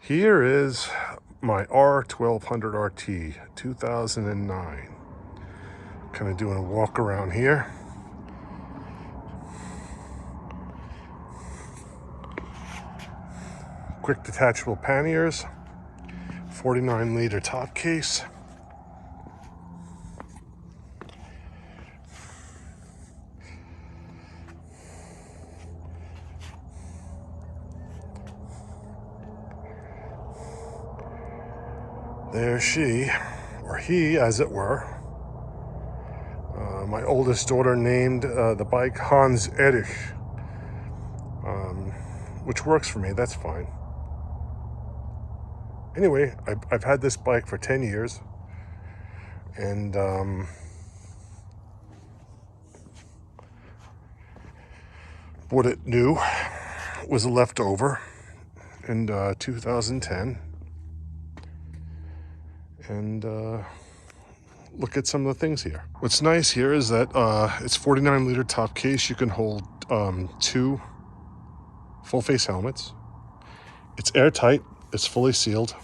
Here is my R1200RT 2009. Kind of doing a walk around here. Quick detachable panniers, 49-liter top case. There she, or he as it were. My oldest daughter named the bike Hans Erich, which works for me, that's fine. Anyway, I've had this bike for 10 years, and bought it new. It was a leftover in 2010. And look at some of the things here. What's nice here is that it's 49-liter top case. You can hold 2 full-face helmets. It's airtight. It's fully sealed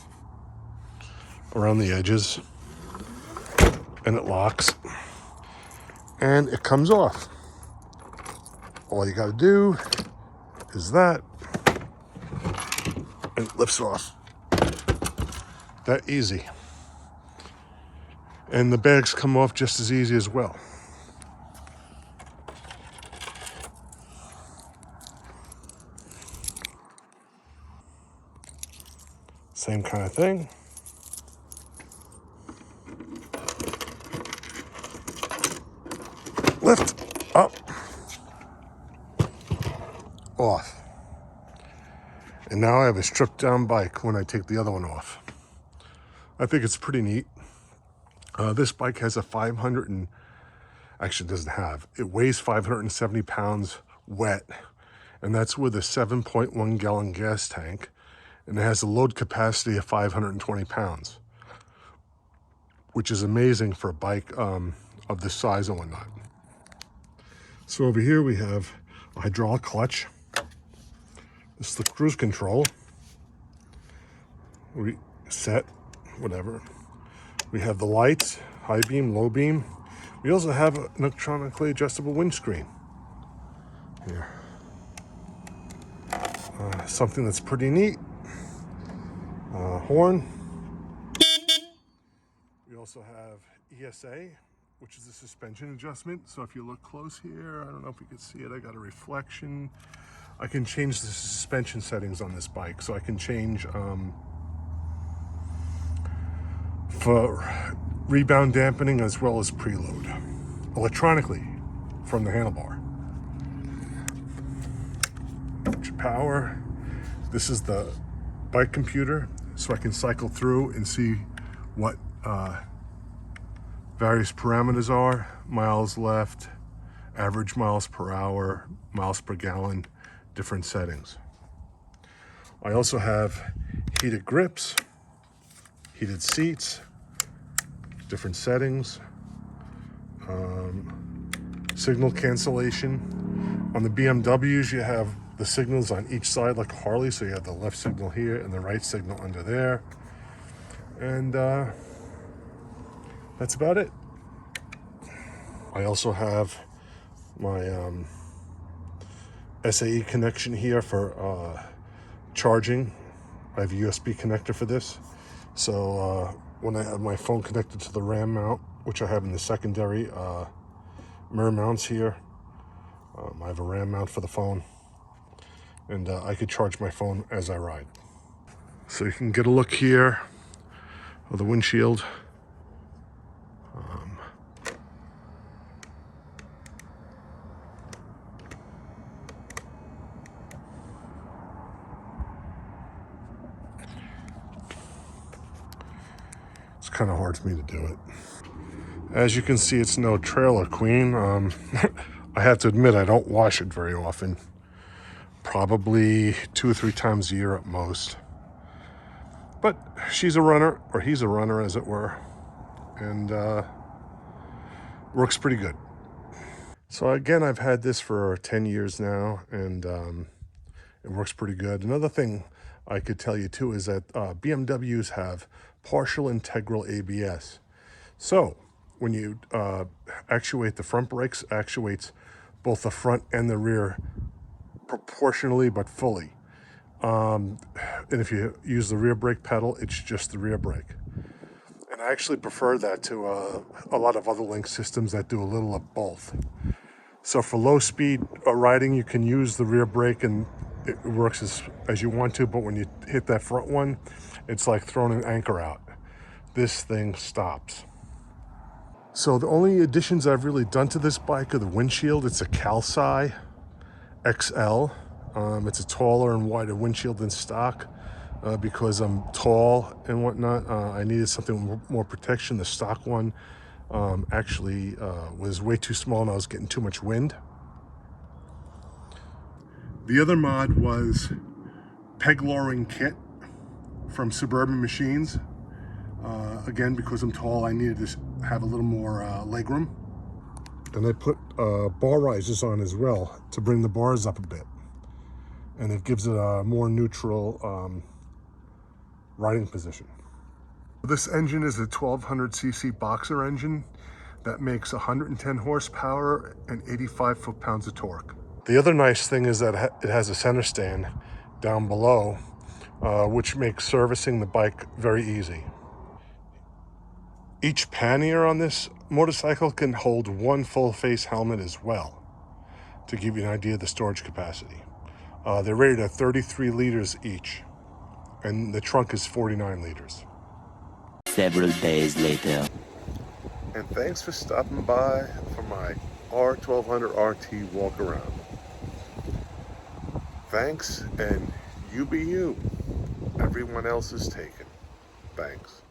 around the edges, and it locks, and it comes off. All you got to do is that, and it lifts off. That easy. And the bags come off just as easy as well. Same kind of thing. Lift up, off. And now I have a stripped down bike when I take the other one off. I think it's pretty neat. This bike has a it weighs 570 pounds wet, and that's with a 7.1 gallon gas tank, and it has a load capacity of 520 pounds, which is amazing for a bike of this size and whatnot. So over here we have a hydraulic clutch. This is the cruise control. Reset, whatever. We have the lights, high beam, low beam. We also have an electronically adjustable windscreen here. Something that's pretty neat. Horn. We also have ESA, which is a suspension adjustment. So if you look close here, I don't know if you can see it, I got a reflection. I can change the suspension settings on this bike. So I can change for rebound dampening as well as preload electronically from the handlebar. Power. This is the bike computer, so I can cycle through and see what various parameters are. Miles left, average miles per hour, miles per gallon, different settings. I also have heated grips, heated seats, different settings, signal cancellation. On the BMWs, you have the signals on each side like a Harley, so you have the left signal here and the right signal under there. And that's about it. I also have my SAE connection here for charging. I have a USB connector for this. So when I have my phone connected to the RAM mount, which I have in the secondary mirror mounts here, I have a RAM mount for the phone, and I could charge my phone as I ride. So you can get a look here of the windshield. It's kind of hard for me to do it. As you can see, it's no trailer queen. I have to admit, I don't wash it very often. Probably 2 or 3 times a year at most. But she's a runner, or he's a runner as it were, and works pretty good. So again, I've had this for 10 years now, and it works pretty good. Another thing, I could tell you too is that BMWs have partial integral ABS. So when you actuate the front brakes, actuates both the front and the rear proportionally but fully. And if you use the rear brake pedal, it's just the rear brake. And I actually prefer that to a lot of other link systems that do a little of both. So for low speed riding, you can use the rear brake and it works as you want to, but when you hit that front one, it's like throwing an anchor out. This thing stops. So the only additions I've really done to this bike are the windshield. It's a Cancellation XL. It's a taller and wider windshield than stock. Because I'm tall and whatnot, I needed something more protection. The stock one actually was way too small and I was getting too much wind. The other mod was peg lowering kit from Suburban Machines. Again, because I'm tall, I needed to have a little more legroom. And I put bar risers on as well to bring the bars up a bit. And it gives it a more neutral riding position. This engine is a 1200cc boxer engine that makes 110 horsepower and 85 foot-pounds of torque. The other nice thing is that it has a center stand down below, which makes servicing the bike very easy. Each pannier on this motorcycle can hold one full-face helmet as well, to give you an idea of the storage capacity. They're rated at 33 liters each, and the trunk is 49 liters. Several days later. And thanks for stopping by for my R1200RT walk around. Thanks, and you be you. Everyone else is taken. Thanks.